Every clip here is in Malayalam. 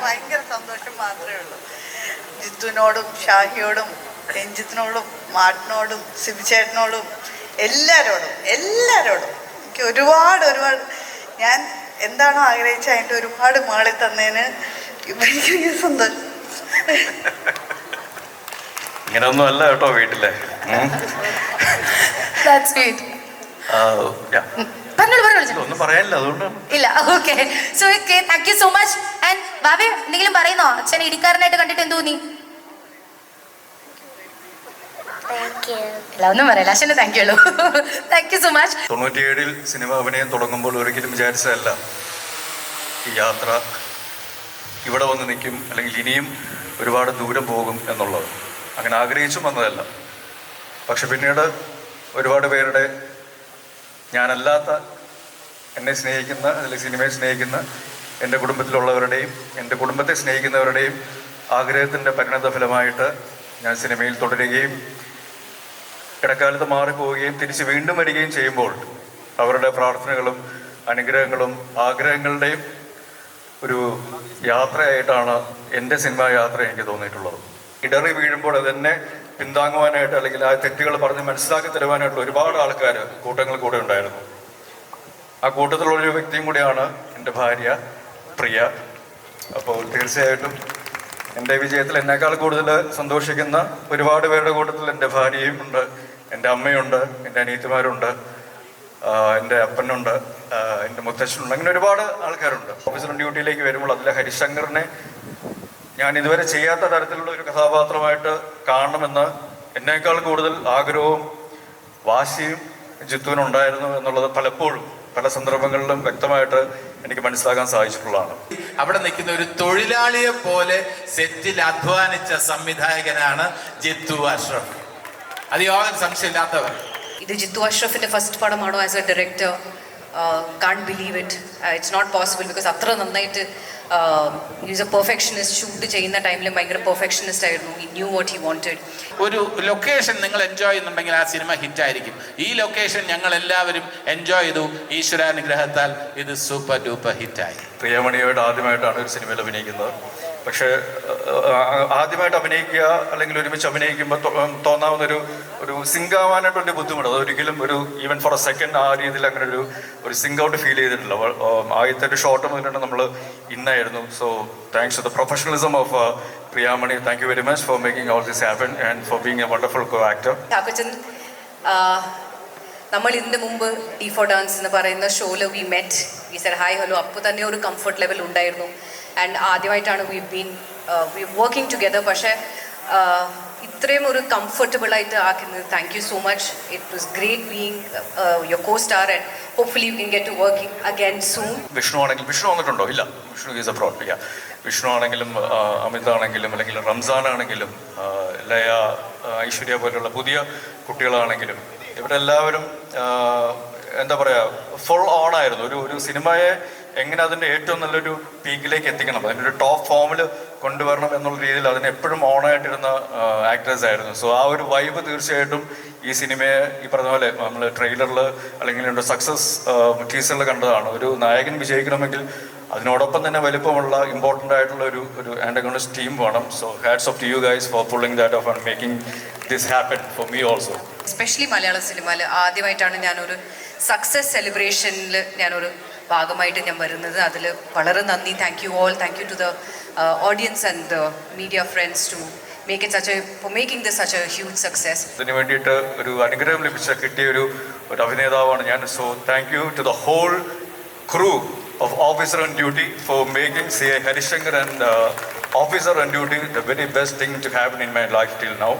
ഭയങ്കര സന്തോഷം മാത്രമേ ഉള്ളൂ. ജിത്തുവിനോടും ഷാഹിയോടും രഞ്ജിത്തിനോടും മാട്ടിനോടും സിബിച്ചേട്ടനോടും എല്ലാവരോടും എനിക്ക് ഒരുപാട് ഞാൻ എന്താണോ ആഗ്രഹിച്ച അതിൻ്റെ ഒരുപാട് മാളി തന്നതിന് എനിക്ക് സന്തോഷം. ഇങ്ങനെയൊന്നും അല്ല കേട്ടോ വീട്ടിലെ. ഒന്നും പറയാനില്ല, അതുകൊണ്ടാണ്. ഇല്ല, okay. So thank you so much. And ബാബേ, എന്തെങ്കിലും പറയുന്നോ? അച്ഛനെ ഇടിക്കാരനായിട്ട് കണ്ടിട്ട് എന്ത് തോന്നി? ഒന്നും പറയല്ല, അച്ഛനെ thank you. Thank you so much. 97 cinema അഭിനയം തുടങ്ങുമ്പോൾ ഒരിക്കലും വിചാരിച്ചതല്ല ഈ യാത്ര ഇവിടെ വന്ന് നിൽക്കും, അല്ലെങ്കിൽ ഇനിയും ഒരുപാട് ദൂരം പോകും എന്നുള്ളത്. അങ്ങനെ ആഗ്രഹിച്ചും വന്നതല്ല. പക്ഷെ പിന്നീട് ഒരുപാട് പേരുടെ, ഞാനല്ലാത്ത എന്നെ സ്നേഹിക്കുന്ന, അല്ലെങ്കിൽ സിനിമയെ സ്നേഹിക്കുന്ന എൻ്റെ കുടുംബത്തിലുള്ളവരുടെയും എൻ്റെ കുടുംബത്തെ സ്നേഹിക്കുന്നവരുടെയും ആഗ്രഹത്തിൻ്റെ പരിണത ഫലമായിട്ട് ഞാൻ സിനിമയിൽ തുടരുകയും ഇടക്കാലത്ത് മാറിപ്പോവുകയും തിരിച്ച് വീണ്ടും വരികയും ചെയ്യുമ്പോൾ അവരുടെ പ്രാർത്ഥനകളും അനുഗ്രഹങ്ങളും ആഗ്രഹങ്ങളുടെയും ഒരു യാത്രയായിട്ടാണ് എൻ്റെ സിനിമാ യാത്ര എനിക്ക് തോന്നിയിട്ടുള്ളത്. ഇടറി വീഴുമ്പോൾ അതെന്നെ പിന്താങ്ങുവാനായിട്ട്, അല്ലെങ്കിൽ ആ തെറ്റുകൾ പറഞ്ഞ് മനസ്സിലാക്കി തരുവാനായിട്ടുള്ള ഒരുപാട് ആൾക്കാർ കൂട്ടങ്ങൾ കൂടെ ഉണ്ടായിരുന്നു. ആ കൂട്ടത്തിലുള്ളൊരു വ്യക്തിയും കൂടിയാണ് എൻ്റെ ഭാര്യ പ്രിയ. അപ്പോൾ തീർച്ചയായിട്ടും എൻ്റെ വിജയത്തിൽ എന്നേക്കാൾ കൂടുതൽ സന്തോഷിക്കുന്ന ഒരുപാട് പേരുടെ കൂട്ടത്തിൽ എൻ്റെ ഭാര്യയും ഉണ്ട്, എൻ്റെ അമ്മയുണ്ട്, എൻ്റെ അനിയത്തിമാരുണ്ട്, എൻ്റെ അപ്പനുണ്ട്, എൻ്റെ മുത്തച്ഛനുണ്ട്. അങ്ങനെ ഒരുപാട് ആൾക്കാരുണ്ട്. ഓഫീസർ ഡ്യൂട്ടിയിലേക്ക് വരുമ്പോൾ അതിലെ ഹരിശങ്കറിനെ ഞാൻ ഇതുവരെ ചെയ്യാത്ത തരത്തിലുള്ള ഒരു കഥാപാത്രമായിട്ട് കാണണമെന്ന് എന്നേക്കാൾ കൂടുതൽ ആഗ്രഹവും വാശിയും ജിത്തുവിനുണ്ടായിരുന്നു എന്നുള്ളത് പലപ്പോഴും പല സന്ദർഭങ്ങളിലും വ്യക്തമായിട്ട് എനിക്ക് മനസ്സിലാക്കാൻ സാധിച്ചിട്ടുള്ളതാണ്. അവിടെ നിൽക്കുന്ന ഒരു തൊഴിലാളിയെ പോലെ സെറ്റിൽ അധ്വാനിച്ച സംവിധായകനാണ് ജിത്തു അഷ്റഫ്. അത് യാതൊരു സംശയമില്ലാത്തവർ. ഇത് ജിത്തു അഷ്റഫിന്റെ ഫസ്റ്റ് പടമാണോ as a director? Can't believe it. It's not possible. Because അത്ര നന്നായിട്ട് ഈസ് എ പെർഫെക്ഷനിസ്റ്റ്. ഷൂട്ട് ചെയ്യുന്ന ടൈമിലും ഭയങ്കര പെർഫെക്ഷനിസ്റ്റ് ആയിരുന്നു. He knew what he wanted. ഒരു ലൊക്കേഷൻ നിങ്ങൾ എൻജോയ് ചെയ്യുന്നുണ്ടെങ്കിൽ ആ സിനിമ ഹിറ്റായിരിക്കും. ഈ ലൊക്കേഷൻ ഞങ്ങൾ എല്ലാവരും എൻജോയ് ചെയ്തു. ഈശ്വരാനുഗ്രഹത്താൽ ഇത് സൂപ്പർ ഡൂപ്പർ ഹിറ്റായി. പ്രിയമണിയോട് ആദ്യമായിട്ടാണ് ഒരു സിനിമയിൽ അഭിനയിക്കുന്നത്. പക്ഷേ ആദ്യമായിട്ട് അഭിനയിക്കുക, അല്ലെങ്കിൽ ഒരുമിച്ച് അഭിനയിക്കുമ്പോൾ തോന്നാവുന്നൊരു സിങ്കാവാനായിട്ടൊരു ബുദ്ധിമുട്ട്. അതൊരിക്കലും ഈവൻ ഫോർ എ സെക്കൻഡ് ആ രീതിയിൽ അങ്ങനെ ഒരു സിങ്ക് ഔട്ട് ഫീൽ ചെയ്തിട്ടില്ല. ആദ്യത്തെ ഒരു ഷോട്ട് മുതലാണ് നമ്മൾ ഇന്നായിരുന്നു. So thanks to the professionalism of Priyamani. Thank you very much for making all this happen and for being a wonderful co actor. നമ്മൾ ഇതിൻ്റെ മുമ്പ് ഡി ഫോർ ഡാൻസ് എന്ന് പറയുന്ന ഷോയിൽ വി സെഡ് ഹായ് ഹലോ. അപ്പോൾ തന്നെ ഒരു കംഫർട്ട് ലെവൽ ഉണ്ടായിരുന്നു. ആൻഡ് ആദ്യമായിട്ടാണ് വി വർക്കിംഗ് ടുഗെദർ. പക്ഷേ ഇത്രയും ഒരു കംഫർട്ടബിളായിട്ട് ആക്കുന്നത് thank you so much. It was great being your co star and hopefully you can get to work again soon. Vishnu വന്നിട്ടുണ്ടോ? ഇല്ല, വിഷ്ണു ഈസ് അബ്രോഡ്. വിഷ്ണു ആണെങ്കിലും അമിത് ആണെങ്കിലും, അല്ലെങ്കിൽ റംസാൻ ആണെങ്കിലും, ലയ, ഐശ്വര്യ പോലുള്ള പുതിയ കുട്ടികളാണെങ്കിലും, ഇവരെല്ലാവരും എന്താ പറയുക, ഫുൾ ഓൺ ആയിരുന്നു. ഒരു സിനിമയെ എങ്ങനെ അതിൻ്റെ ഏറ്റവും നല്ലൊരു പീക്കിലേക്ക് എത്തിക്കണം, അതിൻ്റെ ഒരു ടോപ്പ് ഫോമിൽ കൊണ്ടുവരണം എന്നുള്ള രീതിയിൽ അതിന് എപ്പോഴും ഓണായിട്ടിരുന്ന ആക്ടേഴ്സ് ആയിരുന്നു. സോ ആ ഒരു വൈബ് തീർച്ചയായിട്ടും ഈ സിനിമയെ ഈ പറഞ്ഞ പോലെ നമ്മൾ ട്രെയിലറിൽ അല്ലെങ്കിൽ സക്സസ് ടീസറിൽ കണ്ടതാണ്. ഒരു നായകൻ വിജയിക്കണമെങ്കിൽ അതിനോടൊപ്പം തന്നെ വലിപ്പമുള്ള ഇമ്പോർട്ടൻ്റ് ആയിട്ടുള്ള ഒരു ആൻറ്റഗോണിസ്റ്റ് ടീം വേണം. So hats off to you guys for pulling that off and making this happen for me also. Especially Malayala സിനിമയിൽ ആദ്യമായിട്ടാണ് ഞാനൊരു സക്സസ് സെലിബ്രേഷനിൽ ഞാനൊരു ഭാഗമായിട്ട് ഞാൻ വരുന്നത്. അതിൽ വളരെ നന്ദി. Thank you all. Thank you to the audience and the media friends to make it for making this such a huge success. ഇതിന് വേണ്ടിയിട്ട് ഒരു അനുഗ്രഹം കിട്ടിയ ഒരു അഭിനേതാവാണ് ഞാൻ. So thank you to the whole crew of Officer on Duty for making C.I. Harishankar and Officer on Duty the very best thing to happen in my life till now.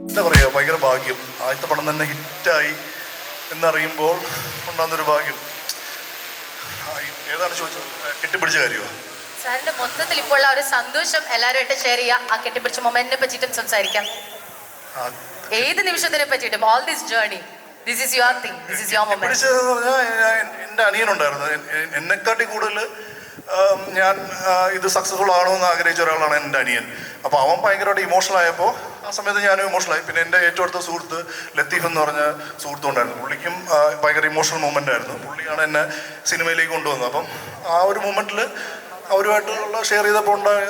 എന്താ പറയുക, ഭയങ്കര ഭാഗ്യം. ആദ്യത്തെ പടം തന്നെ ഹിറ്റായി എന്നറിയുമ്പോൾ ഉണ്ടാകുന്നൊരു ഭാഗ്യം. ഏതാണ് ചോദിച്ചത്? കെട്ടിപ്പിടിച്ച കാര്യമോ? സാറിന്റെ മൊത്തത്തിൽ ഇപ്പോൾ ഒരു സന്തോഷം എല്ലാവരുമായിട്ട് ഷെയർ ചെയ്യാം. ആ കെട്ടിപ്പിടിച്ച മൊമെന്റിനെ പറ്റിയിട്ടും സംസാരിക്കാം. ഏത് നിമിഷത്തിനെ പറ്റിയിട്ടും. All this journey, this is your thing, this is your moment. എൻ്റെ അനിയനുണ്ടായിരുന്നു. എന്നെക്കാട്ടി കൂടുതൽ ഞാൻ ഇത് സക്സസ്ഫുൾ ആകണമെന്ന് ആഗ്രഹിച്ച ഒരാളാണ് എൻ്റെ അനിയൻ. അപ്പോൾ അവൻ ഭയങ്കരമായിട്ട് ഇമോഷണൽ ആയപ്പോൾ ആ സമയത്ത് ഞാനും ഇമോഷണലായി. പിന്നെ എൻ്റെ ഏറ്റവും അടുത്ത സുഹൃത്ത് ലത്തീഫ് എന്ന് പറഞ്ഞ സുഹൃത്തുണ്ടായിരുന്നു. പുള്ളിക്കും ഭയങ്കര ഇമോഷണൽ മൂമെൻ്റ് ആയിരുന്നു. പുള്ളിയാണ് എന്നെ സിനിമയിലേക്ക് കൊണ്ടുവന്നത്. അപ്പം ആ ഒരു മൂമെൻറ്റിൽ അവരുമായിട്ടുള്ള ഷെയർ ചെയ്തപ്പോൾ ഉണ്ടായ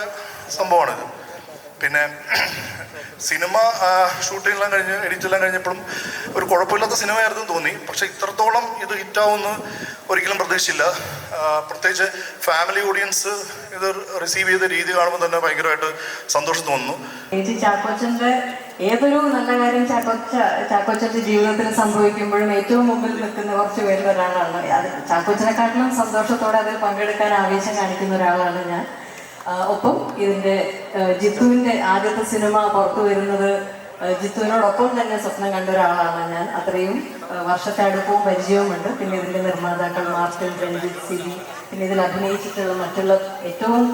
സംഭവമാണിത്. പിന്നെ സിനിമ ഷൂട്ടിങ്ങെല്ലാം കഴിഞ്ഞ് എഡിറ്റെല്ലാം കഴിഞ്ഞപ്പോഴും ഒരു കുഴപ്പമില്ലാത്ത സിനിമയായിരുന്നു തോന്നി. പക്ഷെ ഇത്രത്തോളം ഇത് ഹിറ്റാവുമെന്ന് ഒരിക്കലും പ്രതീക്ഷിച്ചില്ല. പ്രത്യേകിച്ച് ഫാമിലി ഓഡിയൻസ് ഇത് റിസീവ് ചെയ്ത രീതി കാണുമ്പോൾ തന്നെ ഭയങ്കരമായിട്ട് സന്തോഷം തോന്നുന്നു. ചാക്കോച്ചൻ്റെ ഏതൊരു നല്ല കാര്യം ചാക്കോച്ചൻ്റെ ജീവിതത്തിൽ സംഭവിക്കുമ്പോഴും ഏറ്റവും മുമ്പിൽ നിൽക്കുന്ന കുറച്ച് പേരിൽ ഒരാളാണ്. അത് ചാക്കോച്ചനെക്കാട്ടിലും സന്തോഷത്തോടെ അതിൽ പങ്കെടുക്കാൻ ആവേശം കാണിക്കുന്ന ഒരാളാണ് ഞാൻ. ഒപ്പം ഇതിൻ്റെ ജിത്തുവിൻ്റെ ആദ്യത്തെ സിനിമ പുറത്തു വരുന്നത് ജിത്തുവിനോടൊപ്പം തന്നെ സ്വപ്നം കണ്ട ഒരാളാണ് ഞാൻ. അത്രയും വർഷത്തെ അടുപ്പവും പരിചയവുമുണ്ട്. പിന്നെ ഇതിൻ്റെ നിർമ്മാതാക്കൾ മാർട്ടിൻ, രഞ്ജിത്ത്, സിബി, പിന്നെ ഇതിൽ അഭിനയിച്ചിട്ടുള്ള മറ്റുള്ള ഏറ്റവും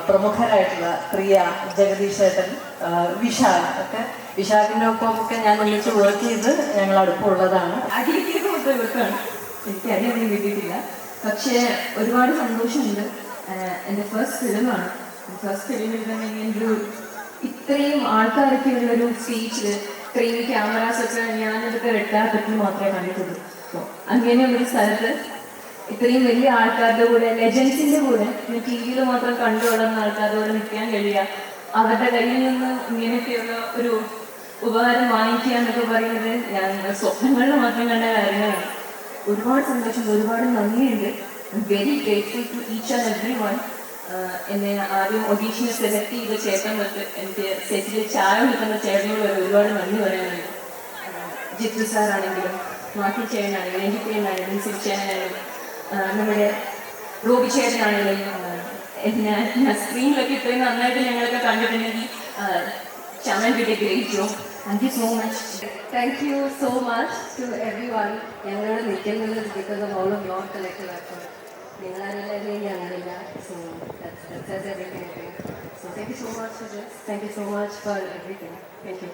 പ്രമുഖരായിട്ടുള്ള പ്രിയ, ജഗദീഷ് ഏട്ടൻ, വിശാൽ ഒക്കെ. വിശാലിൻ്റെ ഒപ്പമൊക്കെ ഞാൻ ഒന്നിച്ച് വർക്ക് ചെയ്ത് ഞങ്ങൾ അടുപ്പമുള്ളതാണ്. അടിയിലേക്ക് മൊത്തം ഇവർക്കാണ്. എനിക്കറിയാൻ കിട്ടിയിട്ടില്ല. പക്ഷേ ഒരുപാട് സന്തോഷമുണ്ട്. എൻ്റെ ഫസ്റ്റ് ഫിലിമാണ്. ഫസ്റ്റ് ഫിലിമിൽ തന്നെ ഇങ്ങനൊരു ഇത്രയും ആൾക്കാരൊക്കെ ഉള്ളൊരു സ്റ്റേജിൽ ഇത്രയും ക്യാമറാസൊക്കെ ഞാനിതൊക്കെ വെട്ടാപ്പറ്റി മാത്രമേ കണ്ടിട്ടുള്ളൂ. അങ്ങനെ ഒരു സ്ഥലത്ത് ഇത്രയും വലിയ ആൾക്കാരുടെ കൂടെ, ലെജൻസിൻ്റെ കൂടെ, ടി വിയിൽ മാത്രം കണ്ടു വളർന്ന ആൾക്കാരുടെ കൂടെ നിൽക്കാൻ കഴിയുക, അവരുടെ കയ്യിൽ നിന്ന് ഇങ്ങനെയൊക്കെയുള്ള ഒരു ഉപകാരം വാങ്ങിക്കുക എന്നൊക്കെ പറയുന്നത് ഞാൻ സ്വപ്നങ്ങളിൽ മാത്രം കണ്ട കാര്യങ്ങളാണ്. ഒരുപാട് സന്തോഷം, ഒരുപാട് നന്ദിയുണ്ട്. Very grateful to each and every one. എന്നെ ആദ്യം ഒഡീഷനെ സെലക്ട് ചെയ്ത ചേട്ടൻ തൊട്ട് എനിക്ക് സെറ്റിൽ ചായ കൊടുക്കുന്ന ചേട്ടനോട് വരെ ഒരുപാട് നന്ദി പറയാനുണ്ട്. ജിത്തു സാറാണെങ്കിലും, മാറ്റി ചേട്ടനാണെങ്കിലും, രഞ്ജിത്ത് ചേട്ടനാണെങ്കിലും, സിരിച്ചേനാണെങ്കിലും, നമ്മുടെ റോബി ചേട്ടനാണെങ്കിലും, ഞാൻ സ്ക്രീനിലൊക്കെ ഇത്രയും നന്നായിട്ട് ഞങ്ങളൊക്കെ കണ്ടിട്ടുണ്ടെങ്കിൽ ചമൻ വിട്ട് great job. Thank you so much. Thank you so much to everyone. ഞങ്ങളോട് നിൽക്കുന്നത് because of all of your collective effort. നിങ്ങളാരെല്ലാം ഞങ്ങളില്ല. So that's everything. So thank you so much for this. Thank you so much for everything. Thank you.